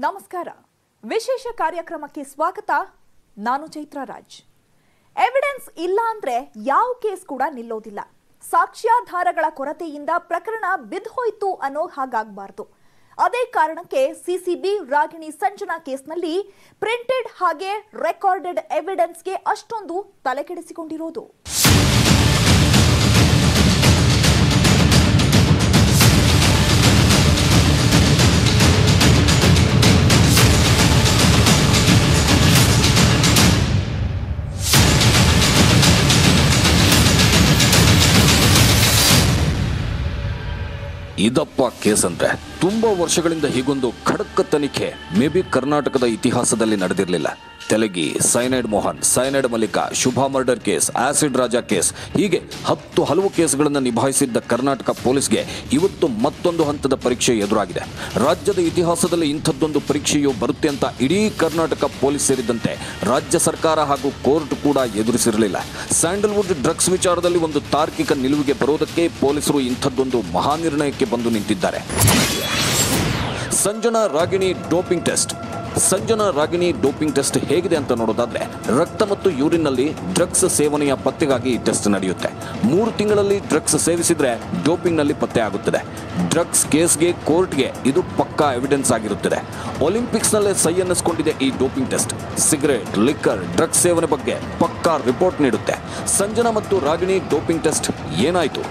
ನಮಸ್ಕಾರ. ವಿಶೇಷ ಕಾರ್ಯಕ್ರಮಕ್ಕೆ ಸ್ವಾಗತ. ನಾನು ಚೈತ್ರ ರಾಜ್. ಎವಿಡೆನ್ಸ್ ಇಲ್ಲ ಅಂದ್ರೆ ಯಾವ ಕೇಸ್ ಕೂಡ ನಿಲ್ಲೋದಿಲ್ಲ. ಸಾಕ್ಷ್ಯಾಧಾರಗಳ ಕೊರತೆಯಿಂದ ಪ್ರಕರಣ ಬಿದ್ದೋಯ್ತು ಅನ್ನೋ ಹಾಗಾಗಬಾರದು. ಅದೇ ಕಾರಣಕ್ಕೆ ಸಿಸಿಬಿ ರಾಗಿಣಿ ಸಂಜನಾ ಕೇಸ್ನಲ್ಲಿ ಪ್ರಿಂಟೆಡ್ ಹಾಗೆ ರೆಕಾರ್ಡೆಡ್ ಎವಿಡೆನ್ಸ್ಗೆ ಅಷ್ಟೊಂದು ತಲೆಕೆಡಿಸಿಕೊಂಡಿರೋದು. ಇದಪ್ಪ ಕೇಸ್ ಅಂದ್ರೆ ತುಂಬಾ ವರ್ಷಗಳಿಂದ ಹೀಗೊಂದು ಖಡಕ್ ತನಿಖೆ ಮೇ ಬಿ ಕರ್ನಾಟಕದ ಇತಿಹಾಸದಲ್ಲಿ ನಡೆದಿರಲಿಲ್ಲ. Telgi, cyanide Mohan, cyanide Mallika, Shubha murder case, acid Raja case, ಹೀಗೆ ಹಲವು ಕೇಸ್ಗಳನ್ನು ನಿಭಾಯಿಸಿದ್ದ ಕರ್ನಾಟಕ ಪೊಲೀಸ್ಗೆ ಇವತ್ತು ಮತ್ತೊಂದು ಹಂತದ ಪರೀಕ್ಷೆ ಎದುರಾಗಿದೆ. ರಾಜ್ಯದ ಇತಿಹಾಸದಲ್ಲಿ ಇಂಥದ್ದೊಂದು ಪರೀಕ್ಷೆಯು ಬರುತ್ತೆ ಅಂತ ಇಡೀ ಕರ್ನಾಟಕ ಪೊಲೀಸ್ ಸೇರಿದಂತೆ ರಾಜ್ಯ ಸರ್ಕಾರ ಹಾಗೂ ಕೋರ್ಟ್ ಕೂಡ ಎದುರಿಸಿರಲಿಲ್ಲ. ಸ್ಯಾಂಡಲ್ವುಡ್ ಡ್ರಗ್ಸ್ ವಿಚಾರದಲ್ಲಿ ಒಂದು ತಾರ್ಕಿಕ ನಿಲುವಿಗೆ ಬರೋದಕ್ಕೆ ಪೊಲೀಸರು ಇಂಥದ್ದೊಂದು ಮಹಾನಿರ್ಣಯಕ್ಕೆ ಬಂದು ನಿಂತಿದ್ದಾರೆ. Sanjana Ragini doping test. Sanjana Ragini doping test ಹೇಗಿದೆ ಅಂತ ನೋಡೋದಾದ್ರೆ, ರಕ್ತ ಮತ್ತು ಯೂರಿನ್ನಲ್ಲಿ ಡ್ರಗ್ಸ್ ಸೇವನೆಯ ಪತ್ತೆಗಾಗಿ ಈ ಟೆಸ್ಟ್ ನಡೆಯುತ್ತೆ. 3 ತಿಂಗಳಲ್ಲಿ ಡ್ರಗ್ಸ್ ಸೇವಿಸಿದ್ರೆ ಡೋಪಿಂಗ್ನಲ್ಲಿ ಪತ್ತೆ ಆಗುತ್ತದೆ. ಡ್ರಗ್ಸ್ ಕೇಸ್ಗೆ, ಕೋರ್ಟ್ಗೆ ಇದು ಪಕ್ಕಾ ಎವಿಡೆನ್ಸ್ ಆಗಿರುತ್ತದೆ. ಒಲಿಂಪಿಕ್ಸ್ನಲ್ಲೇ ಸೈ ಅನ್ನಿಸ್ಕೊಂಡಿದೆ ಈ doping test. Cigarette, liquor, drugs ಸೇವನೆ ಬಗ್ಗೆ ಪಕ್ಕಾ ರಿಪೋರ್ಟ್ ನೀಡುತ್ತೆ. ಸಂಜನಾ ಮತ್ತು ರಾಗಿಣಿ ಡೋಪಿಂಗ್ ಟೆಸ್ಟ್ ಏನಾಯಿತು?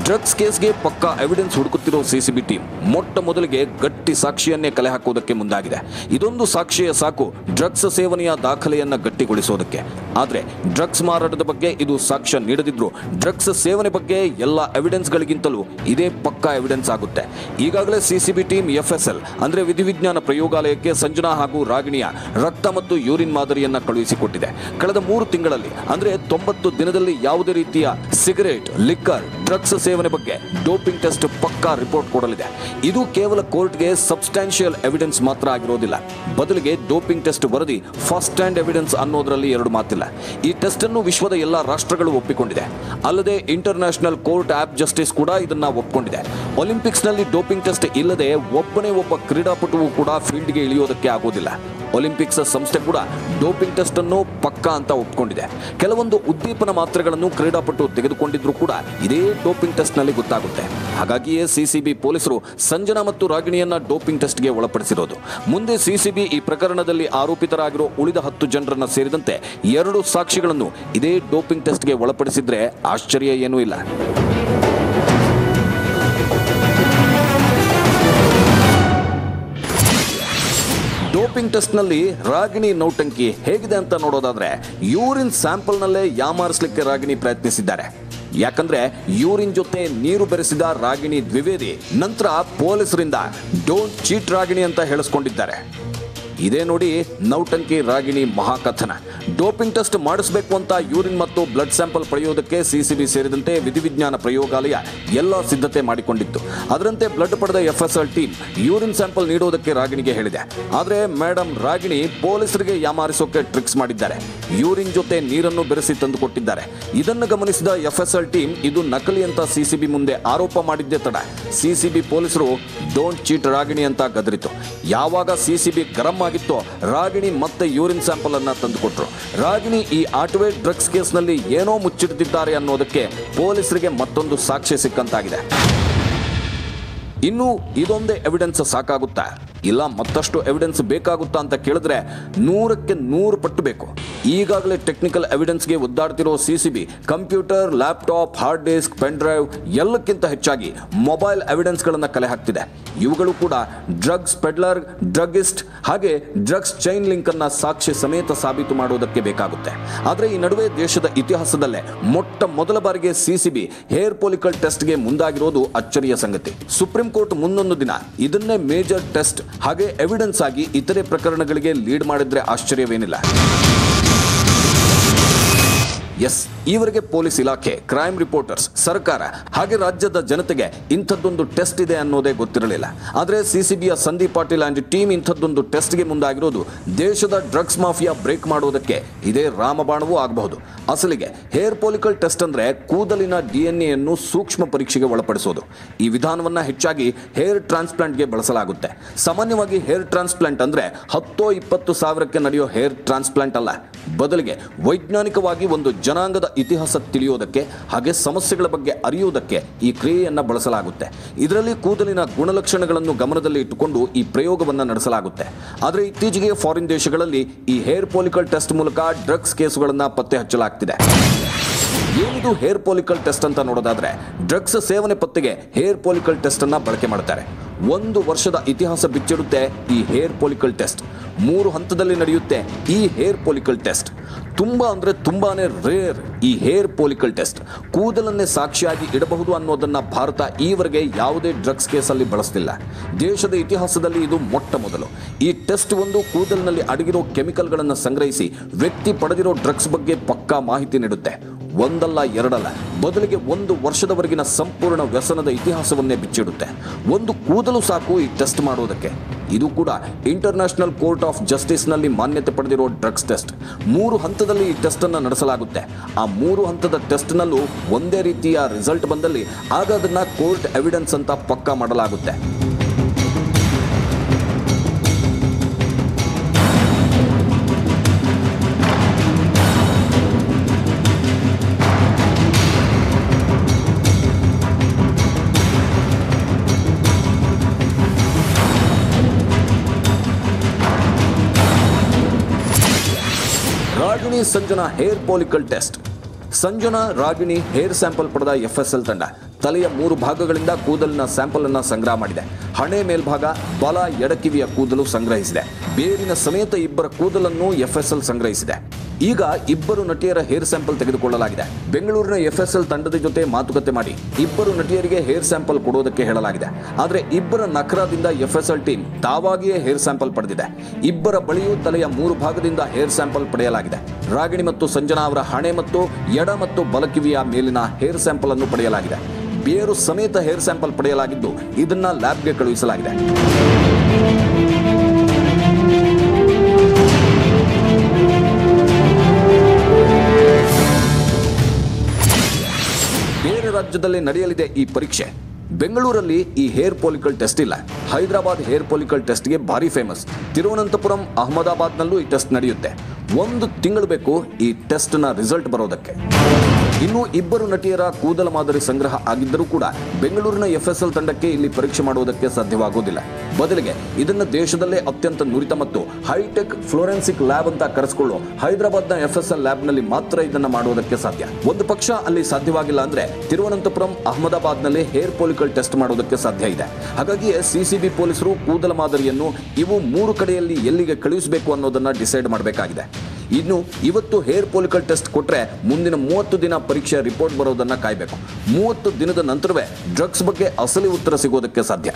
ಡ್ರಗ್ಸ್ ಕೇಸ್ಗೆ ಪಕ್ಕಾ ಎವಿಡೆನ್ಸ್ ಹುಡುಕುತ್ತಿರೋ ಸಿಸಿಬಿ ಟೀಮ್ ಮೊಟ್ಟ ಮೊದಲಿಗೆ ಗಟ್ಟಿ ಸಾಕ್ಷಿಯನ್ನೇ ಕಲೆ ಹಾಕುವುದಕ್ಕೆ ಮುಂದಾಗಿದೆ. ಇದೊಂದು ಸಾಕ್ಷಿಯ ಸಾಕು ಡ್ರಗ್ಸ್ ಸೇವನೆಯ ದಾಖಲೆಯನ್ನ ಗಟ್ಟಿಗೊಳಿಸೋದಕ್ಕೆ. ಆದರೆ ಡ್ರಗ್ಸ್ ಮಾರಾಟದ ಬಗ್ಗೆ ಇದು ಸಾಕ್ಷ್ಯ ನೀಡದಿದ್ರು ಡ್ರಗ್ಸ್ ಸೇವನೆ ಬಗ್ಗೆ ಎಲ್ಲ ಎವಿಡೆನ್ಸ್ಗಳಿಗಿಂತಲೂ ಇದೇ ಪಕ್ಕಾ ಎವಿಡೆನ್ಸ್ ಆಗುತ್ತೆ. ಈಗಾಗಲೇ ಸಿಸಿಬಿ ಟೀಮ್ FSL ಅಂದ್ರೆ ವಿಧಿವಿಜ್ಞಾನ ಪ್ರಯೋಗಾಲಯಕ್ಕೆ ಸಂಜನಾ ಹಾಗೂ ರಾಗಿಣಿಯ ರಕ್ತ ಮತ್ತು ಯೂರಿನ್ ಮಾದರಿಯನ್ನ ಕಳುಹಿಸಿಕೊಟ್ಟಿದೆ. ಕಳೆದ 3 ತಿಂಗಳಲ್ಲಿ ಅಂದ್ರೆ 90 ದಿನದಲ್ಲಿ ಯಾವುದೇ ರೀತಿಯ ಸಿಗರೇಟ್, ಲಿಕ್ಕರ್, ಡ್ರಗ್ಸ್ ಸೇವನೆ ಬಗ್ಗೆ ಡೋಪಿಂಗ್ ಟೆಸ್ಟ್ ಪಕ್ಕಾ ರಿಪೋರ್ಟ್ ಕೊಡಲಿದೆ. ಇದು ಕೇವಲ ಕೋರ್ಟ್ಗೆ ಸಬ್ಸ್ಟಾನ್ಷಿಯಲ್ ಎವಿಡೆನ್ಸ್ ಮಾತ್ರ ಆಗಿರೋದಿಲ್ಲ. ಬದಲಿಗೆ ಡೋಪಿಂಗ್ ಟೆಸ್ಟ್ ವರದಿ ಫಸ್ಟ್ ಹ್ಯಾಂಡ್ ಎವಿಡೆನ್ಸ್ ಅನ್ನೋದರಲ್ಲಿ ಎರಡು ಮಾತಿಲ್ಲ. ಈ ಟೆಸ್ಟ್ ಅನ್ನು ವಿಶ್ವದ ಎಲ್ಲಾ ರಾಷ್ಟ್ರಗಳು ಒಪ್ಪಿಕೊಂಡಿದೆ. ಅಲ್ಲದೆ ಇಂಟರ್ನ್ಯಾಷನಲ್ ಕೋರ್ಟ್ ಆಫ್ ಜಸ್ಟಿಸ್ ಕೂಡ ಇದನ್ನ ಒಪ್ಪಿಕೊಂಡಿದೆ. ಒಲಿಂಪಿಕ್ಸ್ ನಲ್ಲಿ ಡೋಪಿಂಗ್ ಟೆಸ್ಟ್ ಇಲ್ಲದೆ ಒಬ್ಬ ಕ್ರೀಡಾಪಟುವು ಕೂಡ ಫೀಲ್ಡ್ಗೆ ಇಳಿಯೋದಕ್ಕೆ ಆಗೋದಿಲ್ಲ. ಒಲಿಂಪಿಕ್ಸ್ ಸಂಸ್ಥೆ ಕೂಡ ಡೋಪಿಂಗ್ ಟೆಸ್ಟ್ ಅನ್ನು ಪಕ್ಕಾ ಅಂತ ಒಪ್ಪಿಕೊಂಡಿದೆ. ಕೆಲವೊಂದು ಉದ್ದೀಪನ ಮಾತ್ರೆಗಳನ್ನು ಕ್ರೀಡಾಪಟು ತೆಗೆದುಕೊಂಡಿದ್ರು ಕೂಡ ಇದೇ ಡೋಪಿಂಗ್ ಟೆಸ್ಟ್ ನಲ್ಲಿ ಗೊತ್ತಾಗುತ್ತೆ. ಹಾಗಾಗಿಯೇ ಸಿಸಿಬಿ ಪೊಲೀಸರು ಸಂಜನಾ ಮತ್ತು ರಾಗಿಣಿಯನ್ನ ಡೋಪಿಂಗ್ ಟೆಸ್ಟ್ಗೆ ಒಳಪಡಿಸಿರೋದು. ಮುಂದೆ ಸಿಸಿಬಿ ಈ ಪ್ರಕರಣದಲ್ಲಿ ಆರೋಪಿತರಾಗಿರೋ ಉಳಿದ 10 ಜನರನ್ನ ಸೇರಿದಂತೆ 2 ಸಾಕ್ಷಿಗಳನ್ನು ಇದೇ ಡೋಪಿಂಗ್ ಟೆಸ್ಟ್ಗೆ ಒಳಪಡಿಸಿದ್ರೆ ಆಶ್ಚರ್ಯ ಏನೂ ಇಲ್ಲ. ಡೋಪಿಂಗ್ ಟೆಸ್ಟ್ ನಲ್ಲಿ ರಾಗಿಣಿ ನೌಟಂಕಿ ಹೇಗಿದೆ ಅಂತ ನೋಡೋದಾದ್ರೆ, ಯೂರಿನ್ ಸ್ಯಾಂಪಲ್ ನಲ್ಲೇ ಯಾಮಾರಿಸಲಿಕ್ಕೆ ರಾಗಿಣಿ ಪ್ರಯತ್ನಿಸಿದ್ದಾರೆ. ಯಾಕಂದ್ರೆ ಯೂರಿನ್ ಜೊತೆ ನೀರು ಬೆರೆಸಿದ ರಾಗಿಣಿ ದ್ವಿವೇದಿ ನಂತರ ಪೊಲೀಸರಿಂದ ಡೋಂಟ್ ಚೀಟ್ ರಾಗಿಣಿ ಅಂತ ಹೇಳಿಸ್ಕೊಂಡಿದ್ದಾರೆ. ಇದೇ ನೋಡಿ ನೌಟಂಕಿ ರಾಗಿಣಿ ಮಹಾಕಥನ. ಡೋಪಿಂಗ್ ಟೆಸ್ಟ್ ಮಾಡಿಸಬೇಕು ಅಂತ ಯೂರಿನ್ ಮತ್ತು ಬ್ಲಡ್ ಸ್ಯಾಂಪಲ್ ಪಡೆಯೋದಕ್ಕೆ ಸಿಸಿಬಿ ಸೇರಿದಂತೆ ವಿಧಿವಿಜ್ಞಾನ ಪ್ರಯೋಗಾಲಯ ಎಲ್ಲ ಸಿದ್ಧತೆ ಮಾಡಿಕೊಂಡಿತ್ತು. ಅದರಂತೆ ಬ್ಲಡ್ ಪಡೆದ FSL ಟೀಮ್ ಯೂರಿನ್ ಸ್ಯಾಂಪಲ್ ನೀಡೋದಕ್ಕೆ ರಾಗಿಣಿಗೆ ಹೇಳಿದೆ. ಆದರೆ ಮೇಡಮ್ ರಾಗಿಣಿ ಪೊಲೀಸರಿಗೆ ಯಾಮಾರಿಸೋಕೆ ಟ್ರಿಕ್ಸ್ ಮಾಡಿದ್ದಾರೆ. ಯೂರಿನ್ ಜೊತೆ ನೀರನ್ನು ಬೆರೆಸಿ ತಂದುಕೊಟ್ಟಿದ್ದಾರೆ. ಇದನ್ನು ಗಮನಿಸಿದ FSL ಟೀಮ್ ಇದು ನಕಲಿ ಅಂತ ಸಿಸಿಬಿ ಮುಂದೆ ಆರೋಪ ಮಾಡಿದ್ದೇ ತಡ ಸಿಸಿಬಿ ಪೊಲೀಸರು ಡೋಂಟ್ ಚೀಟ್ ರಾಗಿಣಿ ಅಂತ ಗದರಿತು. ಯಾವಾಗ ಸಿಸಿಬಿ ಗರಂ ಆಗಿತ್ತು, ರಾಗಿಣಿ ಮತ್ತೆ ಯೂರಿನ್ ಸ್ಯಾಂಪಲ್ ಅನ್ನ ತಂದುಕೊಟ್ರು. ರಾಗಿಣಿ ಈ ಆಟೋವೇಟ್ ಡ್ರಗ್ಸ್ ಕೇಸ್ನಲ್ಲಿ ಏನೋ ಮುಚ್ಚಿಡ್ತಿದ್ದಾರೆ ಅನ್ನೋದಕ್ಕೆ ಪೊಲೀಸರಿಗೆ ಮತ್ತೊಂದು ಸಾಕ್ಷ್ಯ ಸಿಕ್ಕಂತಾಗಿದೆ. ಇನ್ನು ಇದೊಂದೇ ಎವಿಡೆನ್ಸ್ ಸಾಕಾಗುತ್ತಾ, ಇಲ್ಲ ಮತ್ತಷ್ಟು ಎವಿಡೆನ್ಸ್ ಬೇಕಾಗುತ್ತಾ ಅಂತ ಕೇಳಿದ್ರೆ 100ಕ್ಕೆ 100 ಪಟ್ಟು ಬೇಕು. ಈಗಾಗಲೇ ಟೆಕ್ನಿಕಲ್ ಎವಿಡೆನ್ಸ್ಗೆ ಒದ್ದಾಡ್ತಿರೋ CCB computer, laptop, hard disk, pen drive ಎಲ್ಲಕ್ಕಿಂತ ಹೆಚ್ಚಾಗಿ ಮೊಬೈಲ್ ಎವಿಡೆನ್ಸ್ಗಳನ್ನು ಕಲೆ ಹಾಕ್ತಿದೆ. ಇವುಗಳು ಕೂಡ ಡ್ರಗ್ಸ್ ಪೆಡ್ಲರ್, ಡ್ರಗ್ಗಿಸ್ಟ್ ಹಾಗೆ ಡ್ರಗ್ಸ್ ಚೈನ್ ಲಿಂಕ್ ಅನ್ನ ಸಾಕ್ಷಿ ಸಮೇತ ಸಾಬೀತು ಮಾಡೋದಕ್ಕೆ ಬೇಕಾಗುತ್ತೆ. ಆದರೆ ಈ ನಡುವೆ ದೇಶದ ಇತಿಹಾಸದಲ್ಲೇ ಮೊಟ್ಟ ಮೊದಲ ಬಾರಿಗೆ ಸಿಸಿಬಿ ಹೇರ್ ಫಾಲಿಕಲ್ ಟೆಸ್ಟ್ಗೆ ಮುಂದಾಗಿರೋದು ಅಚ್ಚರಿಯ ಸಂಗತಿ. ಸುಪ್ರೀಂ ಕೋರ್ಟ್ ಮುಂದೊಂದು ದಿನ ಇದನ್ನೇ ಮೇಜರ್ ಟೆಸ್ಟ್ ಹಾಗೆ ಎವಿಡೆನ್ಸ್ ಆಗಿ ಇತರೆ ಪ್ರಕರಣಗಳಿಗೆ ಲೀಡ್ ಮಾಡಿದ್ರೆ ಆಶ್ಚರ್ಯವೇನಿಲ್ಲ. ಎಸ್, ಈವರೆಗೆ ಪೊಲೀಸ್ ಇಲಾಖೆ, ಕ್ರೈಮ್ ರಿಪೋರ್ಟರ್ಸ್, ಸರ್ಕಾರ ಹಾಗೆ ರಾಜ್ಯದ ಜನತೆಗೆ ಇಂಥದ್ದೊಂದು ಟೆಸ್ಟ್ ಇದೆ ಅನ್ನೋದೇ ಗೊತ್ತಿರಲಿಲ್ಲ. ಆದರೆ ಸಿಸಿಬಿಯ ಸಂದೀಪ್ ಪಾಟೀಲ್ ಅಂಡ್ ಟೀಮ್ ಇಂಥದ್ದೊಂದು ಟೆಸ್ಟ್ಗೆ ಮುಂದಾಗಿರೋದು ದೇಶದ ಡ್ರಗ್ಸ್ ಮಾಫಿಯಾ ಬ್ರೇಕ್ ಮಾಡೋದಕ್ಕೆ ಇದೇ ರಾಮಬಾಣವೂ ಆಗಬಹುದು. ಅಸಲಿಗೆ ಹೇರ್ ಫಾಲಿಕಲ್ ಟೆಸ್ಟ್ ಅಂದ್ರೆ ಕೂದಲಿನ DNA ಅನ್ನು ಸೂಕ್ಷ್ಮ ಪರೀಕ್ಷೆಗೆ ಒಳಪಡಿಸೋದು. ಈ ವಿಧಾನವನ್ನ ಹೆಚ್ಚಾಗಿ ಹೇರ್ ಟ್ರಾನ್ಸ್ಪ್ಲಾಂಟ್ಗೆ ಬಳಸಲಾಗುತ್ತೆ. ಸಾಮಾನ್ಯವಾಗಿ ಹೇರ್ ಟ್ರಾನ್ಸ್ಪ್ಲಾಂಟ್ ಅಂದ್ರೆ 10-20 ಸಾವಿರಕ್ಕೆ ನಡೆಯೋ ಹೇರ್ ಟ್ರಾನ್ಸ್ಪ್ಲಾಂಟ್ ಅಲ್ಲ, ಬದಲಿಗೆ ವೈಜ್ಞಾನಿಕವಾಗಿ ಒಂದು ಜನಾಂಗದ ಇತಿಹಾಸ ತಿಳಿಯೋದಕ್ಕೆ ಹಾಗೆ ಸಮಸ್ಯೆಗಳ ಬಗ್ಗೆ ಅರಿಯುವುದಕ್ಕೆ ಈ ಕ್ರಿಯೆಯನ್ನು ಬಳಸಲಾಗುತ್ತೆ. ಇದರಲ್ಲಿ ಕೂದಲಿನ ಗುಣಲಕ್ಷಣಗಳನ್ನು ಗಮನದಲ್ಲಿ ಇಟ್ಟುಕೊಂಡು ಈ ಪ್ರಯೋಗವನ್ನು ನಡೆಸಲಾಗುತ್ತೆ. ಆದರೆ ಇತ್ತೀಚೆಗೆ ಫಾರಿನ್ ದೇಶಗಳಲ್ಲಿ ಈ ಹೇರ್ ಫಾಲಿಕಲ್ ಟೆಸ್ಟ್ ಮೂಲಕ ಡ್ರಗ್ಸ್ ಕೇಸುಗಳನ್ನು ಪತ್ತೆ ಹಚ್ಚಲಾಗ್ತಿದೆ. ಏನಿದು ಹೇರ್ ಫಾಲಿಕಲ್ ಟೆಸ್ಟ್ ಅಂತ ನೋಡೋದಾದ್ರೆ, ಡ್ರಗ್ಸ್ ಸೇವನೆ ಪತ್ತೆಗೆ ಹೇರ್ ಫಾಲಿಕಲ್ ಟೆಸ್ಟ್ ಅನ್ನ ಬಳಕೆ ಮಾಡ್ತಾರೆ. 1 ವರ್ಷದ ಇತಿಹಾಸ ಬಿಚ್ಚಿಡುತ್ತೆ ಈ ಹೇರ್ ಫಾಲಿಕಲ್ ಟೆಸ್ಟ್. 3 ಹಂತದಲ್ಲಿ ನಡೆಯುತ್ತೆ ಈ ಹೇರ್ ಫಾಲಿಕಲ್ ಟೆಸ್ಟ್. ತುಂಬಾನೇ ರೇರ್ ಈ ಹೇರ್ ಫಾಲಿಕಲ್ ಟೆಸ್ಟ್. ಕೂದಲನ್ನೇ ಸಾಕ್ಷಿಯಾಗಿ ಇಡಬಹುದು ಅನ್ನೋದನ್ನ ಭಾರತ ಈವರೆಗೆ ಯಾವುದೇ ಡ್ರಗ್ಸ್ ಕೇಸಲ್ಲಿ ಬಳಸಲಿಲ್ಲ. ದೇಶದ ಇತಿಹಾಸದಲ್ಲಿ ಇದು ಮೊಟ್ಟ ಮೊದಲು. ಈ ಟೆಸ್ಟ್ ಒಂದು ಕೂದಲಿನಲ್ಲಿ ಅಡಗಿರೋ ಕೆಮಿಕಲ್ಗಳನ್ನು ಸಂಗ್ರಹಿಸಿ ವ್ಯಕ್ತಿ ಪಡೆದಿರೋ ಡ್ರಗ್ಸ್ ಬಗ್ಗೆ ಪಕ್ಕಾ ಮಾಹಿತಿ ನೀಡುತ್ತೆ. ಒಂದಲ್ಲ ಎರಡಲ್ಲ, ಬದಲಿಗೆ 1 ವರ್ಷದವರೆಗಿನ ಸಂಪೂರ್ಣ ವ್ಯಸನದ ಇತಿಹಾಸವನ್ನೇ ಬಿಚ್ಚಿಡುತ್ತೆ. ಒಂದು ಕೂದಲು ಸಾಕು ಈ ಟೆಸ್ಟ್ ಮಾಡೋದಕ್ಕೆ. ಇದು ಕೂಡ ಇಂಟರ್ನ್ಯಾಷನಲ್ ಕೋರ್ಟ್ ಆಫ್ ಜಸ್ಟಿಸ್ನಲ್ಲಿ ಮಾನ್ಯತೆ ಪಡೆದಿರೋ ಡ್ರಗ್ಸ್ ಟೆಸ್ಟ್. 3 ಹಂತದಲ್ಲಿ ಈ ಟೆಸ್ಟ್ ಅನ್ನು ನಡೆಸಲಾಗುತ್ತೆ. ಆ 3 ಹಂತದ ಟೆಸ್ಟ್ನಲ್ಲೂ ಒಂದೇ ರೀತಿಯ ರಿಸಲ್ಟ್ ಬಂದಲ್ಲಿ ಆಗ ಅದನ್ನ ಕೋರ್ಟ್ ಎವಿಡೆನ್ಸ್ ಅಂತ ಪಕ್ಕಾ ಮಾಡಲಾಗುತ್ತೆ. Ragini Sanjana hair follicle test. Sanjana, Ragini hair sample ಪಡೆದ FSL ತಂಡ ತಲೆಯ 3 ಭಾಗಗಳಿಂದ ಕೂದಲಿನ ಸ್ಯಾಂಪಲ್ ಅನ್ನು ಸಂಗ್ರಹ ಮಾಡಿದೆ. ಹಣೆ ಮೇಲ್ಭಾಗ, ಬಲ ಎಡಕಿವಿಯ ಕೂದಲು ಸಂಗ್ರಹಿಸಿದೆ. ಬೇರಿನ ಸಮೇತ 2 ಕೂದಲನ್ನು FSL ಸಂಗ್ರಹಿಸಿದೆ. ಈಗ 2 ನಟಿಯರ ಹೇರ್ ಸ್ಯಾಂಪಲ್ ತೆಗೆದುಕೊಳ್ಳಲಾಗಿದೆ. ಬೆಂಗಳೂರಿನ FSL ತಂಡದ ಜೊತೆ ಮಾತುಕತೆ ಮಾಡಿ 2 ನಟಿಯರಿಗೆ ಹೇರ್ ಸ್ಯಾಂಪಲ್ ಕೊಡೋದಕ್ಕೆ ಹೇಳಲಾಗಿದೆ. ಆದರೆ 2 ನಖರದಿಂದ FSL ಟೀಮ್ ತಾವಾಗಿಯೇ ಹೇರ್ ಸ್ಯಾಂಪಲ್ ಪಡೆದಿದೆ. 2 ಬಳಿಯೂ ತಲೆಯ 3 ಭಾಗದಿಂದ ಹೇರ್ ಸ್ಯಾಂಪಲ್ ಪಡೆಯಲಾಗಿದೆ. ರಾಗಿಣಿ ಮತ್ತು ಸಂಜನಾ ಅವರ ಹಣೆ ಮತ್ತು ಎಡ ಮತ್ತು ಬಲಕಿವಿಯ ಮೇಲಿನ ಹೇರ್ ಸ್ಯಾಂಪಲ್ ಅನ್ನು ಪಡೆಯಲಾಗಿದೆ. ಬೇರು ಸಮೇತ ಹೇರ್ ಸ್ಯಾಂಪಲ್ ಪಡೆಯಲಾಗಿದ್ದು ಇದನ್ನ ಲ್ಯಾಬ್ಗೆ ಕಳುಹಿಸಲಾಗಿದೆ. ಬೇರೆ ರಾಜ್ಯದಲ್ಲಿ ನಡೆಯಲಿದೆ ಈ ಪರೀಕ್ಷೆ. ಬೆಂಗಳೂರಲ್ಲಿ ಈ ಹೇರ್ ಫಾಲಿಕಲ್ ಟೆಸ್ಟ್ ಇಲ್ಲ. ಹೈದರಾಬಾದ್ ಹೇರ್ ಫಾಲಿಕಲ್ ಟೆಸ್ಟ್ಗೆ ಭಾರಿ ಫೇಮಸ್. ತಿರುವನಂತಪುರಂ, ಅಹಮದಾಬಾದ್ನಲ್ಲೂ ಈ ಟೆಸ್ಟ್ ನಡೆಯುತ್ತೆ. 1 ತಿಂಗಳು ಬೇಕು ಈ ಟೆಸ್ಟ್ನ ರಿಸಲ್ಟ್ ಬರೋದಕ್ಕೆ. ಇನ್ನು 2 ನಟಿಯರ ಕೂದಲ ಮಾದರಿ ಸಂಗ್ರಹ ಆಗಿದ್ದರೂ ಕೂಡ ಬೆಂಗಳೂರಿನ FSL ತಂಡಕ್ಕೆ ಇಲ್ಲಿ ಪರೀಕ್ಷೆ ಮಾಡುವುದಕ್ಕೆ ಸಾಧ್ಯವಾಗುವುದಿಲ್ಲ. ಬದಲಿಗೆ ಇದನ್ನು ದೇಶದಲ್ಲೇ ಅತ್ಯಂತ ನುರಿತ ಮತ್ತು ಹೈಟೆಕ್ ಫ್ಲೋರೆನ್ಸಿಕ್ ಲ್ಯಾಬ್ ಅಂತ ಕರೆಸಿಕೊಳ್ಳೋ ಹೈದರಾಬಾದ್ನ FSL ಲ್ಯಾಬ್ನಲ್ಲಿ ಮಾತ್ರ ಇದನ್ನು ಮಾಡುವುದಕ್ಕೆ ಸಾಧ್ಯ. ಒಂದು ಪಕ್ಷ ಅಲ್ಲಿ ಸಾಧ್ಯವಾಗಿಲ್ಲ ಅಂದ್ರೆ ತಿರುವನಂತಪುರಂ, ಅಹಮದಾಬಾದ್ನಲ್ಲಿ ಹೇರ್ ಫಾಲಿಕಲ್ ಟೆಸ್ಟ್ ಮಾಡೋದಕ್ಕೆ ಸಾಧ್ಯ ಇದೆ. ಹಾಗಾಗಿ CCB ಪೊಲೀಸರು ಕೂದಲ ಮಾದರಿಯನ್ನು ಇವು 3 ಕಡೆಯಲ್ಲಿ ಎಲ್ಲಿಗೆ ಕಳುಹಿಸಬೇಕು ಅನ್ನೋದನ್ನ ಡಿಸೈಡ್ ಮಾಡಬೇಕಾಗಿದೆ. ಇನ್ನು ಇವತ್ತು ಹೇರ್ ಫಾಲಿಕಲ್ ಟೆಸ್ಟ್ ಕೊಟ್ರೆ ಮುಂದಿನ 30 ದಿನ ಪರೀಕ್ಷೆ ರಿಪೋರ್ಟ್ ಬರೋದನ್ನ ಕಾಯಬೇಕು. 30 ದಿನದ ನಂತರವೇ ಡ್ರಗ್ಸ್ ಬಗ್ಗೆ ಅಸಲಿ ಉತ್ತರ ಸಿಗೋದಕ್ಕೆ ಸಾಧ್ಯ.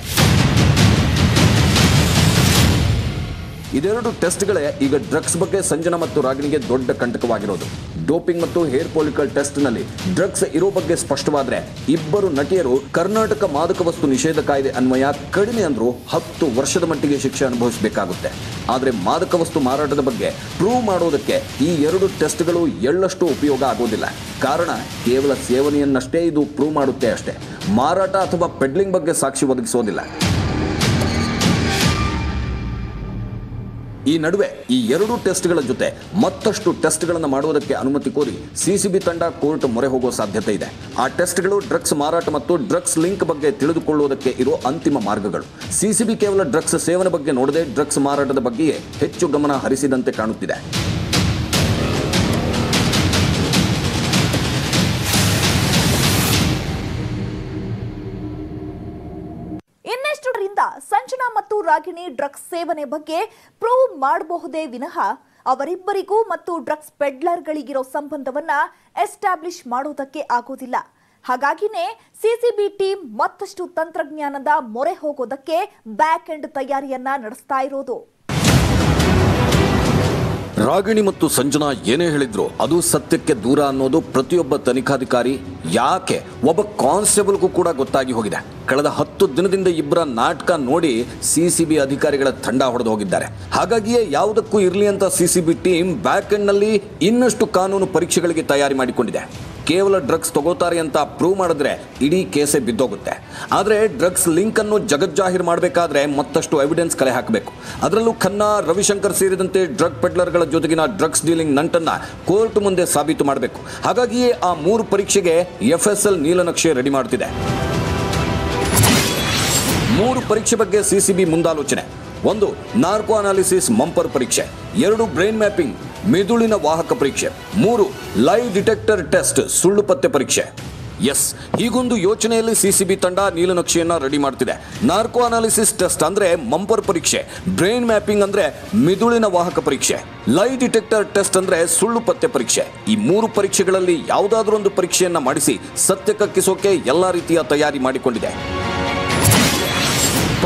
ಇದೆರಡು ಟೆಸ್ಟ್ಗಳೇ ಈಗ ಡ್ರಗ್ಸ್ ಬಗ್ಗೆ ಸಂಜನಾ ಮತ್ತು ರಾಗಿಣಿಗೆ ದೊಡ್ಡ ಕಂಟಕವಾಗಿರೋದು. ಡೋಪಿಂಗ್ ಮತ್ತು ಹೇರ್ ಫಾಲಿಕಲ್ ಟೆಸ್ಟ್ನಲ್ಲಿ ಡ್ರಗ್ಸ್ ಇರೋ ಬಗ್ಗೆ ಸ್ಪಷ್ಟವಾದ್ರೆ 2 ನಟಿಯರು ಕರ್ನಾಟಕ ಮಾದಕ ವಸ್ತು ನಿಷೇಧ ಕಾಯ್ದೆ ಅನ್ವಯ ಕಡಿಮೆ ಅಂದ್ರೂ 10 ವರ್ಷದ ಮಟ್ಟಿಗೆ ಶಿಕ್ಷೆ ಅನುಭವಿಸಬೇಕಾಗುತ್ತೆ. ಆದರೆ ಮಾದಕ ವಸ್ತು ಮಾರಾಟದ ಬಗ್ಗೆ ಪ್ರೂವ್ ಮಾಡೋದಕ್ಕೆ ಈ 2 ಟೆಸ್ಟ್ಗಳು ಎಳ್ಳಷ್ಟು ಉಪಯೋಗ ಆಗೋದಿಲ್ಲ. ಕಾರಣ ಕೇವಲ ಸೇವನೆಯನ್ನಷ್ಟೇ ಇದು ಪ್ರೂವ್ ಮಾಡುತ್ತೆ ಅಷ್ಟೇ. ಮಾರಾಟ ಅಥವಾ ಪೆಡ್ಲಿಂಗ್ ಬಗ್ಗೆ ಸಾಕ್ಷಿ ಒದಗಿಸೋದಿಲ್ಲ. ಈ ನಡುವೆ ಈ 2 ಟೆಸ್ಟ್ಗಳ ಜೊತೆ ಮತ್ತಷ್ಟು ಟೆಸ್ಟ್ಗಳನ್ನು ಮಾಡುವುದಕ್ಕೆ ಅನುಮತಿ ಕೋರಿ CCB ತಂಡ ಕೋರ್ಟ್ ಮೊರೆ ಹೋಗೋ ಸಾಧ್ಯತೆ ಇದೆ. ಆ ಟೆಸ್ಟ್ಗಳು ಡ್ರಗ್ಸ್ ಮಾರಾಟ ಮತ್ತು ಡ್ರಗ್ಸ್ ಲಿಂಕ್ ಬಗ್ಗೆ ತಿಳಿದುಕೊಳ್ಳುವುದಕ್ಕೆ ಇರೋ ಅಂತಿಮ ಮಾರ್ಗಗಳು. CCB ಕೇವಲ ಡ್ರಗ್ಸ್ ಸೇವನೆ ಬಗ್ಗೆ ನೋಡದೆ ಡ್ರಗ್ಸ್ ಮಾರಾಟದ ಬಗ್ಗೆಯೇ ಹೆಚ್ಚು ಗಮನ ಹರಿಸಿದಂತೆ ಕಾಣುತ್ತಿದೆ. ಸಂಜನಾ ಮತ್ತು ರಾಗಿಣಿ ಡ್ರಗ್ಸ್ ಸೇವನೆ ಬಗ್ಗೆ ಪ್ರೂವ್ ಮಾಡಬಹುದೇ ವಿನಃ ಅವರಿಬ್ಬರಿಗೂ ಮತ್ತು ಡ್ರಗ್ಸ್ ಪೆಡ್ಲರ್ಗಳಿಗಿರೋ ಸಂಬಂಧವನ್ನ ಎಸ್ಟಾಬ್ಲಿಷ್ ಮಾಡೋದಕ್ಕೆ ಆಗೋದಿಲ್ಲ. ಹಾಗಾಗಿನೇ ಸಿಸಿಬಿ ಟೀಮ್ ಮತ್ತಷ್ಟು ತಂತ್ರಜ್ಞಾನದ ಮೊರೆ ಹೋಗೋದಕ್ಕೆ ಬ್ಯಾಕ್ ಎಂಡ್ ತಯಾರಿಯನ್ನ ನಡೆಸ್ತಾ ಇರೋದು. ರಾಗಿಣಿ ಮತ್ತು ಸಂಜನಾ ಏನೇ ಹೇಳಿದ್ರು ಅದು ಸತ್ಯಕ್ಕೆ ದೂರ ಅನ್ನೋದು ಪ್ರತಿಯೊಬ್ಬ ತನಿಖಾಧಿಕಾರಿ, ಯಾಕೆ ಒಬ್ಬ ಕಾನ್ಸ್ಟೇಬಲ್ಗೂ ಕೂಡ ಗೊತ್ತಾಗಿ ಹೋಗಿದೆ. ಕಳೆದ 10 ದಿನದಿಂದ ಇಬ್ಬರ ನಾಟಕ ನೋಡಿ ಸಿಸಿಬಿ ಅಧಿಕಾರಿಗಳ ತಂಡ ಹೊಡೆದು ಹೋಗಿದ್ದಾರೆ. ಹಾಗಾಗಿಯೇ ಯಾವುದಕ್ಕೂ ಇರಲಿ ಅಂತ ಸಿಸಿಬಿ ಟೀಮ್ ಬ್ಯಾಕ್ ಎಂಡ್ ನಲ್ಲಿ ಇನ್ನಷ್ಟು ಕಾನೂನು ಪರೀಕ್ಷೆಗಳಿಗೆ ತಯಾರಿ ಮಾಡಿಕೊಂಡಿದೆ. ಕೇವಲ ಡ್ರಗ್ಸ್ ತಗೋತಾರೆ ಅಂತ ಪ್ರೂವ್ ಮಾಡಿದ್ರೆ ಇಡೀ ಕೇಸೇ ಬಿದ್ದೋಗುತ್ತೆ. ಆದರೆ ಡ್ರಗ್ಸ್ ಲಿಂಕ್ ಅನ್ನು ಜಗಜ್ಜಾಹೀರ್ ಮಾಡಬೇಕಾದ್ರೆ ಮತ್ತಷ್ಟು ಎವಿಡೆನ್ಸ್ ಕಲೆ ಹಾಕಬೇಕು. ಅದರಲ್ಲೂ ಖನ್ನಾ, ರವಿಶಂಕರ್ ಸೇರಿದಂತೆ ಡ್ರಗ್ ಪೆಡ್ಲರ್ಗಳ ಜೊತೆಗಿನ ಡ್ರಗ್ಸ್ ಡೀಲಿಂಗ್ ನಂಟನ್ನ ಕೋರ್ಟ್ ಮುಂದೆ ಸಾಬೀತು ಮಾಡಬೇಕು. ಹಾಗಾಗಿಯೇ ಆ 3 ಪರೀಕ್ಷೆಗೆ FSL ನೀಲನಕ್ಷೆ ರೆಡಿ ಮಾಡ್ತಿದೆ. 3 ಪರೀಕ್ಷೆ ಬಗ್ಗೆ ಸಿಸಿಬಿ ಮುಂದಾಲೋಚನೆ. 1. ನಾರ್ಕೋ ಅನಾಲಿಸಿಸ್ ಮಂಪರ್ ಪರೀಕ್ಷೆ. 2. ಬ್ರೈನ್ ಮ್ಯಾಪಿಂಗ್ ಮಿದುಳಿನ ವಾಹಕ ಪರೀಕ್ಷೆ. 3. ಲೈ ಡಿಟೆಕ್ಟರ್ ಟೆಸ್ಟ್ ಸುಳ್ಳು ಪತ್ತೆ ಪರೀಕ್ಷೆ. ಎಸ್, ಹೀಗೊಂದು ಯೋಚನೆಯಲ್ಲಿ ಸಿಸಿಬಿ ತಂಡ ನೀಲನಕ್ಷೆಯನ್ನ ರೆಡಿ ಮಾಡ್ತಿದೆ. ನಾರ್ಕೋ ಅನಾಲಿಸಿಸ್ ಟೆಸ್ಟ್ ಅಂದ್ರೆ ಮಂಪರ್ ಪರೀಕ್ಷೆ, ಬ್ರೈನ್ ಮ್ಯಾಪಿಂಗ್ ಅಂದ್ರೆ ಮಿದುಳಿನ ವಾಹಕ ಪರೀಕ್ಷೆ, ಲೈ ಡಿಟೆಕ್ಟರ್ ಟೆಸ್ಟ್ ಅಂದ್ರೆ ಸುಳ್ಳು ಪತ್ತೆ ಪರೀಕ್ಷೆ. ಈ 3 ಪರೀಕ್ಷೆಗಳಲ್ಲಿ ಯಾವುದಾದ್ರೂ ಒಂದು ಪರೀಕ್ಷೆಯನ್ನ ಮಾಡಿಸಿ ಸತ್ಯ ಕಕ್ಕಿಸೋಕೆ ಎಲ್ಲಾ ರೀತಿಯ ತಯಾರಿ ಮಾಡಿಕೊಂಡಿದೆ.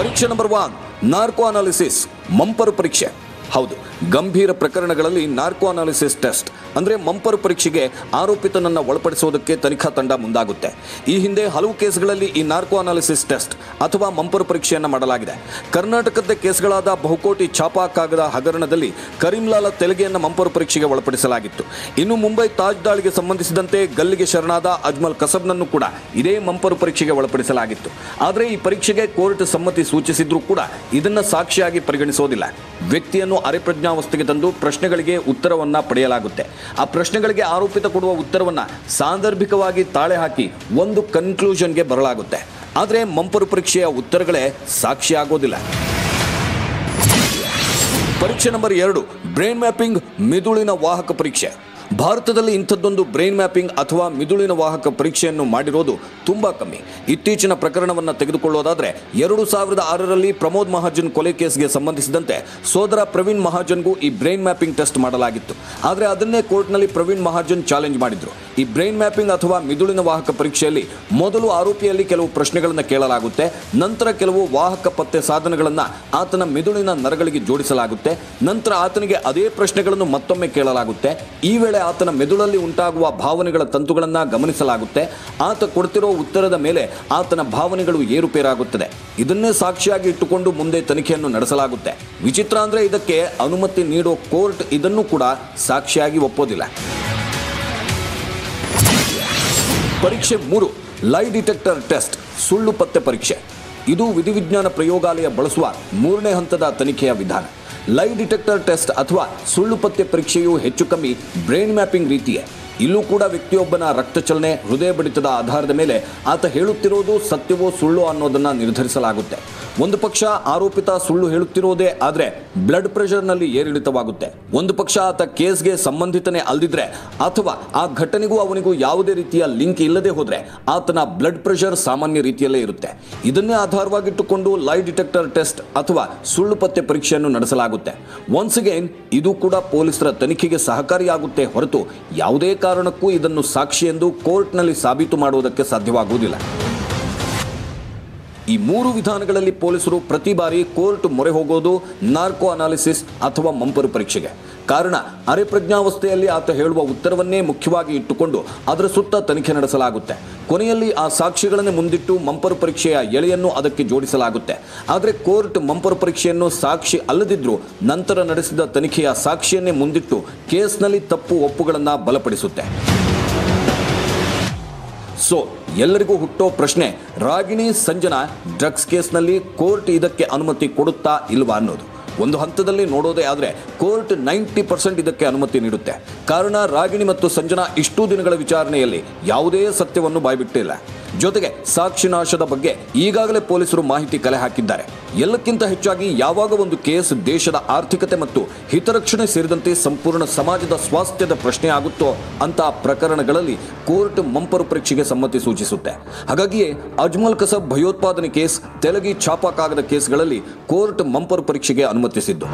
ಪರೀಕ್ಷೆ ನಂಬರ್ 1, ನಾರ್ಕೋ ಅನಾಲಿಸಿಸ್ ಮಂಪರ್ ಪರೀಕ್ಷೆ. ಹೌದು, ಗಂಭೀರ ಪ್ರಕರಣಗಳಲ್ಲಿ ನಾರ್ಕೋ ಅನಾಲಿಸಿಸ್ ಟೆಸ್ಟ್ ಅಂದ್ರೆ ಮಂಪರ್ ಪರೀಕ್ಷೆಗೆ ಆರೋಪಿತನನ್ನ ಒಳಪಡಿಸುವುದಕ್ಕೆ ತನಿಖಾ ತಂಡ ಮುಂದಾಗುತ್ತೆ. ಈ ಹಿಂದೆ ಹಲವು ಕೇಸ್ಗಳಲ್ಲಿ ಈ ನಾರ್ಕೋ ಅನಾಲಿಸಿಸ್ ಟೆಸ್ಟ್ ಅಥವಾ ಮಂಪರ್ ಪರೀಕ್ಷೆಯನ್ನ ಮಾಡಲಾಗಿದೆ. ಕರ್ನಾಟಕದ ಕೇಸ್ಗಳಾದ ಬಹುಕೋಟಿ ಛಾಪಾ ಕಾಗದ ಹಗರಣದಲ್ಲಿ ಕರೀಂಲಾಲ ತೆಲುಗಿಯನ್ನ ಮಂಪರ್ ಪರೀಕ್ಷೆಗೆ ಒಳಪಡಿಸಲಾಗಿತ್ತು. ಇನ್ನು ಮುಂಬೈ ತಾಜ್ ದಾಳಿಗೆ ಸಂಬಂಧಿಸಿದಂತೆ ಗಲ್ಲಿಗೆ ಶರಣಾದ ಅಜ್ಮಲ್ ಕಸಬ್ನನ್ನು ಕೂಡ ಇದೇ ಮಂಪರ್ ಪರೀಕ್ಷೆಗೆ ಒಳಪಡಿಸಲಾಗಿತ್ತು. ಆದರೆ ಈ ಪರೀಕ್ಷೆಗೆ ಕೋರ್ಟ್ ಸಮ್ಮತಿ ಸೂಚಿಸಿದ್ರೂ ಕೂಡ ಇದನ್ನ ಸಾಕ್ಷಿಯಾಗಿ ಪರಿಗಣಿಸೋದಿಲ್ಲ. ವ್ಯಕ್ತಿಯನ್ನು ಅರೆಪ್ರಜ್ಞಾವಸ್ಥೆಗೆ ತಂದು ಪ್ರಶ್ನೆಗಳಿಗೆ ಉತ್ತರವನ್ನ ಪಡೆಯಲಾಗುತ್ತೆ. ಆ ಪ್ರಶ್ನೆಗಳಿಗೆ ಆರೋಪಿತ ಕೊಡುವ ಉತ್ತರವನ್ನ ಸಾಂದರ್ಭಿಕವಾಗಿ ತಾಳೆ ಹಾಕಿ ಒಂದು ಕನ್ಕ್ಲೂಷನ್ಗೆ ಬರಲಾಗುತ್ತೆ. ಆದರೆ ಮಂಪರು ಪರೀಕ್ಷೆಯ ಉತ್ತರಗಳೇ ಸಾಕ್ಷಿ ಆಗೋದಿಲ್ಲ. ಪರೀಕ್ಷೆ ನಂಬರ್ 2, ಬ್ರೈನ್ ಮ್ಯಾಪಿಂಗ್ ಮಿದುಳಿನ ವಾಹಕ ಪರೀಕ್ಷೆ. ಭಾರತದಲ್ಲಿ ಇಂಥದ್ದೊಂದು ಬ್ರೈನ್ ಮ್ಯಾಪಿಂಗ್ ಅಥವಾ ಮಿದುಳಿನ ವಾಹಕ ಪರೀಕ್ಷೆಯನ್ನು ಮಾಡಿರೋದು ತುಂಬಾ ಕಮ್ಮಿ. ಇತ್ತೀಚಿನ ಪ್ರಕರಣವನ್ನು ತೆಗೆದುಕೊಳ್ಳೋದಾದ್ರೆ 2006ರಲ್ಲಿ ಪ್ರಮೋದ್ ಮಹಾಜನ್ ಕೊಲೆ ಕೇಸ್ಗೆ ಸಂಬಂಧಿಸಿದಂತೆ ಸೋದರ ಪ್ರವೀಣ್ ಮಹಾಜನ್ಗೂ ಈ ಬ್ರೈನ್ ಮ್ಯಾಪಿಂಗ್ ಟೆಸ್ಟ್ ಮಾಡಲಾಗಿತ್ತು. ಆದರೆ ಅದನ್ನೇ ಕೋರ್ಟ್ನಲ್ಲಿ ಪ್ರವೀಣ್ ಮಹಾಜನ್ ಚಾಲೆಂಜ್ ಮಾಡಿದ್ರು. ಈ ಬ್ರೈನ್ ಮ್ಯಾಪಿಂಗ್ ಅಥವಾ ಮಿದುಳಿನ ವಾಹಕ ಪರೀಕ್ಷೆಯಲ್ಲಿ ಮೊದಲು ಆರೋಪಿಯಲ್ಲಿ ಕೆಲವು ಪ್ರಶ್ನೆಗಳನ್ನು ಕೇಳಲಾಗುತ್ತೆ. ನಂತರ ಕೆಲವು ವಾಹಕ ಪತ್ತೆ ಸಾಧನಗಳನ್ನು ಆತನ ಮಿದುಳಿನ ನರಗಳಿಗೆ ಜೋಡಿಸಲಾಗುತ್ತೆ. ನಂತರ ಆತನಿಗೆ ಅದೇ ಪ್ರಶ್ನೆಗಳನ್ನು ಮತ್ತೊಮ್ಮೆ ಕೇಳಲಾಗುತ್ತೆ. ಈ ವೇಳೆ ಆತನ ಮೆದುಳಲ್ಲಿ ಉಂಟಾಗುವ ಭಾವನೆಗಳ ತಂತುಗಳನ್ನು ಗಮನಿಸಲಾಗುತ್ತೆ. ಆತ ಕೊಡ್ತಿರೋ ಉತ್ತರದ ಮೇಲೆ ಆತನ ಭಾವನೆಗಳು ಏರುಪೇರಾಗುತ್ತದೆ. ಇದನ್ನೇ ಸಾಕ್ಷಿಯಾಗಿ ಇಟ್ಟುಕೊಂಡು ಮುಂದೆ ತನಿಖೆಯನ್ನು ನಡೆಸಲಾಗುತ್ತೆ. ವಿಚಿತ್ರ ಅಂದ್ರೆ ಇದಕ್ಕೆ ಅನುಮತಿ ನೀಡೋ ಕೋರ್ಟ್ ಇದನ್ನು ಕೂಡ ಸಾಕ್ಷಿಯಾಗಿ ಒಪ್ಪೋದಿಲ್ಲ. ಪರೀಕ್ಷೆ 3, ಲೈ ಡಿಟೆಕ್ಟರ್ ಟೆಸ್ಟ್ ಸುಳ್ಳು ಪತ್ತೆ ಪರೀಕ್ಷೆ. ಇದು ವಿಧಿವಿಜ್ಞಾನ ಪ್ರಯೋಗಾಲಯ ಬಳಸುವ 3ನೇ ಹಂತದ ತನಿಖೆಯ ವಿಧಾನ. ಲೈ ಡಿಟೆಕ್ಟರ್ ಟೆಸ್ಟ್ ಅಥವಾ ಸುಳ್ಳು ಪತ್ತೆ ಪರೀಕ್ಷೆಯು ಹೆಚ್ಚು ಕಮ್ಮಿ ಬ್ರೈನ್ ಮ್ಯಾಪಿಂಗ್ ರೀತಿಯೇ. ಇಲ್ಲೂ ಕೂಡ ವ್ಯಕ್ತಿಯೊಬ್ಬನ ರಕ್ತ ಚಲನೆ, ಹೃದಯ ಬಡಿತದ ಆಧಾರದ ಮೇಲೆ ಆತ ಹೇಳುತ್ತಿರೋದು ಸತ್ಯವೋ ಸುಳ್ಳು ಅನ್ನೋದನ್ನ ನಿರ್ಧರಿಸಲಾಗುತ್ತೆ. ಒಂದು ಪಕ್ಷ ಆರೋಪಿತ ಸುಳ್ಳು ಹೇಳುತ್ತಿರೋದೇ ಆದರೆ ಬ್ಲಡ್ ಪ್ರೆಷರ್ನಲ್ಲಿ ಏರಿಳಿತವಾಗುತ್ತೆ. ಒಂದು ಪಕ್ಷ ಆತ ಕೇಸ್ಗೆ ಸಂಬಂಧಿತನೇ ಅಲ್ದಿದ್ರೆ ಅಥವಾ ಆ ಘಟನೆಗೂ ಅವನಿಗೂ ಯಾವುದೇ ರೀತಿಯ ಲಿಂಕ್ ಇಲ್ಲದೆ ಹೋದ್ರೆ ಆತನ ಬ್ಲಡ್ ಪ್ರೆಷರ್ ಸಾಮಾನ್ಯ ರೀತಿಯಲ್ಲೇ ಇರುತ್ತೆ. ಇದನ್ನೇ ಆಧಾರವಾಗಿಟ್ಟುಕೊಂಡು ಲೈ ಡಿಟೆಕ್ಟರ್ ಟೆಸ್ಟ್ ಅಥವಾ ಸುಳ್ಳು ಪತ್ತೆ ಪರೀಕ್ಷೆಯನ್ನು ನಡೆಸಲಾಗುತ್ತೆ. ಒನ್ಸ್ ಅಗೇನ್ ಇದು ಕೂಡ ಪೊಲೀಸರ ತನಿಖೆಗೆ ಸಹಕಾರಿಯಾಗುತ್ತೆ ಹೊರತು ಯಾವುದೇ ಕಾರಣಕ್ಕೂ ಇದನ್ನು ಸಾಕ್ಷಿ ಎಂದು ಕೋರ್ಟ್ನಲ್ಲಿ ಸಾಬೀತು ಮಾಡುವುದಕ್ಕೆ ಸಾಧ್ಯವಾಗುವುದಿಲ್ಲ. ಈ 3 ವಿಧಾನಗಳಲ್ಲಿ ಪೊಲೀಸರು ಪ್ರತಿ ಬಾರಿ ಕೋರ್ಟ್ ಮೊರೆ ಹೋಗೋದು ನಾರ್ಕೋ ಅನಾಲಿಸಿಸ್ ಅಥವಾ ಮಂಪರು ಪರೀಕ್ಷೆಗೆ. ಕಾರಣ, ಅರೆಪ್ರಜ್ಞಾವಸ್ಥೆಯಲ್ಲಿ ಆತ ಹೇಳುವ ಉತ್ತರವನ್ನೇ ಮುಖ್ಯವಾಗಿ ಇಟ್ಟುಕೊಂಡು ಅದರ ಸುತ್ತ ತನಿಖೆ ನಡೆಸಲಾಗುತ್ತೆ. ಕೊನೆಯಲ್ಲಿ ಆ ಸಾಕ್ಷಿಗಳನ್ನೇ ಮುಂದಿಟ್ಟು ಮಂಪರು ಪರೀಕ್ಷೆಯ ಎಳೆಯನ್ನು ಅದಕ್ಕೆ ಜೋಡಿಸಲಾಗುತ್ತೆ. ಆದರೆ ಕೋರ್ಟ್ ಮಂಪರು ಪರೀಕ್ಷೆಯನ್ನು ಸಾಕ್ಷಿ ಅಲ್ಲದಿದ್ರೂ ನಂತರ ನಡೆಸಿದ ತನಿಖೆಯ ಸಾಕ್ಷಿಯನ್ನೇ ಮುಂದಿಟ್ಟು ಕೇಸ್ನಲ್ಲಿ ತಪ್ಪು ಒಪ್ಪುಗಳನ್ನು ಬಲಪಡಿಸುತ್ತೆ. ಸೊ ಎಲ್ಲರಿಗೂ ಹುಟ್ಟೋ ಪ್ರಶ್ನೆ, ರಾಗಿಣಿ ಸಂಜನಾ ಡ್ರಗ್ಸ್ ಕೇಸ್ನಲ್ಲಿ ಕೋರ್ಟ್ ಇದಕ್ಕೆ ಅನುಮತಿ ಕೊಡುತ್ತಾ ಇಲ್ವಾ ಅನ್ನೋದು. ಒಂದು ಹಂತದಲ್ಲಿ ನೋಡೋದೇ ಆದರೆ ಕೋರ್ಟ್ 90% ಇದಕ್ಕೆ ಅನುಮತಿ ನೀಡುತ್ತೆ. ಕಾರಣ, ರಾಗಿಣಿ ಮತ್ತು ಸಂಜನಾ ಇಷ್ಟೂ ದಿನಗಳ ವಿಚಾರಣೆಯಲ್ಲಿ ಯಾವುದೇ ಸತ್ಯವನ್ನು ಬಾಯ್ಬಿಟ್ಟಿಲ್ಲ. ಜೊತೆಗೆ ಸಾಕ್ಷಿ ನಾಶದ ಬಗ್ಗೆ ಈಗಾಗಲೇ ಪೊಲೀಸರು ಮಾಹಿತಿ ಕಲೆ ಹಾಕಿದ್ದಾರೆ. ಎಲ್ಲಕ್ಕಿಂತ ಹೆಚ್ಚಾಗಿ ಯಾವಾಗ ಒಂದು ಕೇಸ್ ದೇಶದ ಆರ್ಥಿಕತೆ ಮತ್ತು ಹಿತರಕ್ಷಣೆ ಸೇರಿದಂತೆ ಸಂಪೂರ್ಣ ಸಮಾಜದ ಸ್ವಾಸ್ಥ್ಯದ ಪ್ರಶ್ನೆ ಆಗುತ್ತೋ ಅಂತ ಪ್ರಕರಣಗಳಲ್ಲಿ ಕೋರ್ಟ್ ಮಂಪರು ಪರೀಕ್ಷೆಗೆ ಸಮ್ಮತಿ ಸೂಚಿಸುತ್ತೆ. ಹಾಗಾಗಿಯೇ ಅಜ್ಮಲ್ ಕಸಬ್ ಭಯೋತ್ಪಾದನೆ ಕೇಸ್, ತೆಲಗಿ ಛಾಪಾ ಕಾಗದ ಕೇಸ್ಗಳಲ್ಲಿ ಕೋರ್ಟ್ ಮಂಪರು ಪರೀಕ್ಷೆಗೆ ಅನುಮತಿಸಿದ್ದು.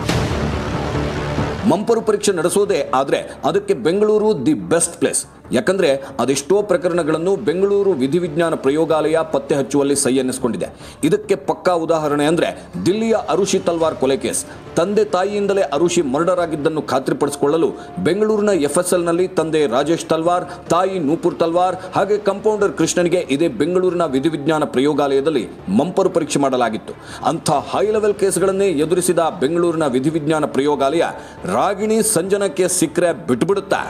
ಮಂಪರು ಪರೀಕ್ಷೆ ನಡೆಸೋದೇ ಆದರೆ ಅದಕ್ಕೆ ಬೆಂಗಳೂರು ದಿ ಬೆಸ್ಟ್ ಪ್ಲೇಸ್. ಯಾಕಂದ್ರೆ ಅದೆಷ್ಟೋ ಪ್ರಕರಣಗಳನ್ನು ಬೆಂಗಳೂರು ವಿಧಿವಿಜ್ಞಾನ ಪ್ರಯೋಗಾಲಯ ಪತ್ತೆ ಹಚ್ಚುವಲ್ಲಿ ಸೈ ಎನ್ನಿಸಿಕೊಂಡಿದೆ. ಇದಕ್ಕೆ ಪಕ್ಕಾ ಉದಾಹರಣೆ ಅಂದ್ರೆ ದಿಲ್ಲಿಯ ಅರುಷಿ ತಲ್ವಾರ್ ಕೊಲೆ ಕೇಸ್. ತಂದೆ ತಾಯಿಯಿಂದಲೇ ಅರುಷಿ ಮರ್ಡರ್ ಆಗಿದ್ದನ್ನು ಖಾತ್ರಿಪಡಿಸಿಕೊಳ್ಳಲು ಬೆಂಗಳೂರಿನ FSL ನಲ್ಲಿ ತಂದೆ ರಾಜೇಶ್ ತಲ್ವಾರ್, ತಾಯಿ ನೂಪುರ್ ತಲ್ವಾರ್ ಹಾಗೆ ಕಂಪೌಂಡರ್ ಕೃಷ್ಣನ್ಗೆ ಇದೇ ಬೆಂಗಳೂರಿನ ವಿಧಿವಿಜ್ಞಾನ ಪ್ರಯೋಗಾಲಯದಲ್ಲಿ ಮಂಪರು ಪರೀಕ್ಷೆ ಮಾಡಲಾಗಿತ್ತು. ಅಂಥ ಹೈ ಲೆವೆಲ್ ಕೇಸ್ಗಳನ್ನೇ ಎದುರಿಸಿದ ಬೆಂಗಳೂರಿನ ವಿಧಿವಿಜ್ಞಾನ ಪ್ರಯೋಗಾಲಯ ರಾಗಿಣಿ ಸಂಜನಾ ಕೇಸ್ ಸಿಕ್ಕರೆ ಬಿಟ್ಟುಬಿಡುತ್ತಾ?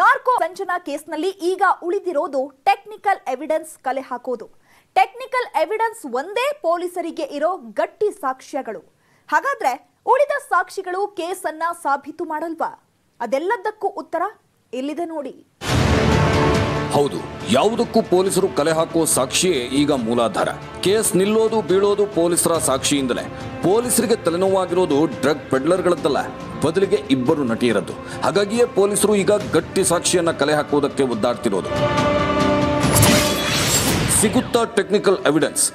ನಾರ್ಕೋ ಸಂಜನಾ ಕೇಸ್ನಲ್ಲಿ ಈಗ ಉಳಿದಿರೋದು ಟೆಕ್ನಿಕಲ್ ಎವಿಡೆನ್ಸ್ ಕಲೆ ಹಾಕೋದು. ಟೆಕ್ನಿಕಲ್ ಎವಿಡೆನ್ಸ್ ಒಂದೇ ಪೊಲೀಸರಿಗೆ ಇರೋ ಗಟ್ಟಿ ಸಾಕ್ಷ್ಯಗಳು. ಹಾಗಾದ್ರೆ ಉಳಿದ ಸಾಕ್ಷಿಗಳು ಕೇಸನ್ನ ಸಾಬೀತು ಮಾಡಲ್ವಾ? ಅದೆಲ್ಲದಕ್ಕೂ ಉತ್ತರ ಇಲ್ಲಿದೆ ನೋಡಿ. ಹೌದು, ಯಾವುದಕ್ಕೂ ಪೊಲೀಸರು ಕಲೆ ಹಾಕುವ ಸಾಕ್ಷಿಯೇ ಈಗ ಮೂಲಾಧಾರ. ಕೇಸ್ ನಿಲ್ಲೋದು ಬೀಳೋದು ಪೊಲೀಸರ ಸಾಕ್ಷಿಯಿಂದಲೇ. ಪೊಲೀಸರಿಗೆ ತಲೆನೋವಾಗಿರೋದು ಡ್ರಗ್ ಪೆಡ್ಲರ್ಗಳದ್ದಲ್ಲ, ಬದಲಿಗೆ ಇಬ್ಬರು ನಟಿಯರದ್ದು. ಹಾಗಾಗಿಯೇ ಪೊಲೀಸರು ಈಗ ಗಟ್ಟಿ ಸಾಕ್ಷಿಯನ್ನ ಕಲೆ ಹಾಕುವುದಕ್ಕೆ ಒದ್ದಾಡ್ತಿರೋದು. ಸಿಗುತ್ತಾ technical evidence?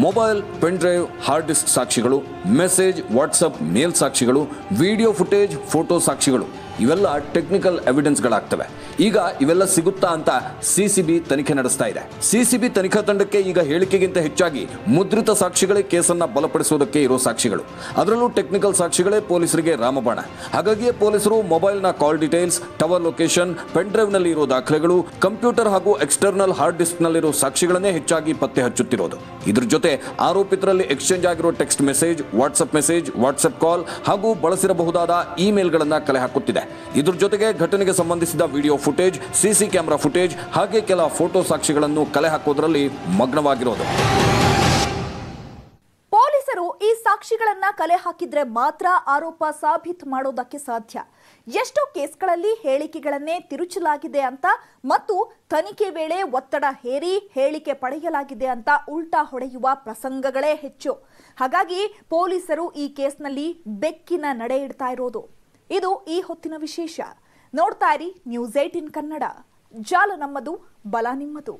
Mobile, pen drive, hard disk ಸಾಕ್ಷಿಗಳು, ಮೆಸೇಜ್, ವಾಟ್ಸಪ್, ಮೇಲ್ ಸಾಕ್ಷಿಗಳು, ವಿಡಿಯೋ ಫುಟೇಜ್, ಫೋಟೋ ಸಾಕ್ಷಿಗಳು, ಇವೆಲ್ಲ ಟೆಕ್ನಿಕಲ್ ಎವಿಡೆನ್ಸ್ಗಳಾಗ್ತವೆ. ಈಗ ಇವೆಲ್ಲ ಸಿಗುತ್ತಾ ಅಂತ ಸಿಸಿಬಿ ತನಿಖೆ ನಡೆಸ್ತಾ ಇದೆ. ಸಿಸಿಬಿ ತನಿಖಾ ತಂಡಕ್ಕೆ ಈಗ ಹೇಳಿಕೆಗಿಂತ ಹೆಚ್ಚಾಗಿ ಮುದ್ರಿತ ಸಾಕ್ಷಿಗಳೇ ಕೇಸನ್ನ ಬಲಪಡಿಸುವುದಕ್ಕೆ ಇರೋ ಸಾಕ್ಷಿಗಳು. ಅದರಲ್ಲೂ ಟೆಕ್ನಿಕಲ್ ಸಾಕ್ಷಿಗಳೇ ಪೊಲೀಸರಿಗೆ ರಾಮಬಾಣ. ಹಾಗಾಗಿಯೇ ಪೊಲೀಸರು ಮೊಬೈಲ್ನ ಕಾಲ್ details, tower location, pen drive ನಲ್ಲಿ ಇರೋ ದಾಖಲೆಗಳು, ಕಂಪ್ಯೂಟರ್ ಹಾಗೂ ಎಕ್ಸ್ಟರ್ನಲ್ ಹಾರ್ಡ್ ಡಿಸ್ಕ್ ನಲ್ಲಿರೋ ಸಾಕ್ಷಿಗಳನ್ನೇ ಹೆಚ್ಚಾಗಿ ಪತ್ತೆ ಹಚ್ಚುತ್ತಿರೋದು. ಇದ್ರ ಜೊತೆ ಆರೋಪಿತರಲ್ಲಿ ಎಕ್ಸ್ಚೇಂಜ್ ಆಗಿರೋ ಟೆಕ್ಸ್ಟ್ ಮೆಸೇಜ್, ವಾಟ್ಸ್ಆಪ್ ಕಾಲ್ ಹಾಗೂ ಬಳಸಿರಬಹುದಾದ ಇಮೇಲ್ಗಳನ್ನ ಕಲೆ ಹಾಕುತ್ತಿದೆ. ಇದ್ರ ಜೊತೆಗೆ ಘಟನೆಗೆ ಸಂಬಂಧಿಸಿದ video footage, CC camera footage ಹಾಗೆ ಕೆಲ ಫೋಟೋ ಸಾಕ್ಷಿಗಳನ್ನು ಕಲೆ ಹಾಕೋದ್ರಲ್ಲಿ ಮಗ್ನವಾಗಿರೋದು. ಪೊಲೀಸರು ಈ ಸಾಕ್ಷಿಗಳನ್ನ ಕಲೆ ಹಾಕಿದ್ರೆ ಮಾತ್ರ ಆರೋಪ ಸಾಬೀತು ಮಾಡೋದಕ್ಕೆ ಸಾಧ್ಯ. ಎಷ್ಟೋ ಕೇಸ್ಗಳಲ್ಲಿ ಹೇಳಿಕೆಗಳನ್ನೇ ತಿರುಚಲಾಗಿದೆ ಅಂತ ಮತ್ತು ತನಿಖೆ ವೇಳೆ ಒತ್ತಡ ಹೇರಿ ಹೇಳಿಕೆ ಪಡೆಯಲಾಗಿದೆ ಅಂತ ಉಲ್ಟಾ ಹೊಡೆಯುವ ಪ್ರಸಂಗಗಳೇ ಹೆಚ್ಚು. ಹಾಗಾಗಿ ಪೊಲೀಸರು ಈ ಕೇಸ್ನಲ್ಲಿ ಬೆಕ್ಕಿನ ನಡೆ ಇಡ್ತಾ ಇರೋದು. ಇದು ಈ ಹೊತ್ತಿನ ವಿಶೇಷ. ನೋಡ್ತಾ ಇರಿ News 18 ಕನ್ನಡ. ಜಾಲ ನಮ್ಮದು, ಬಲ ನಿಮ್ಮದು.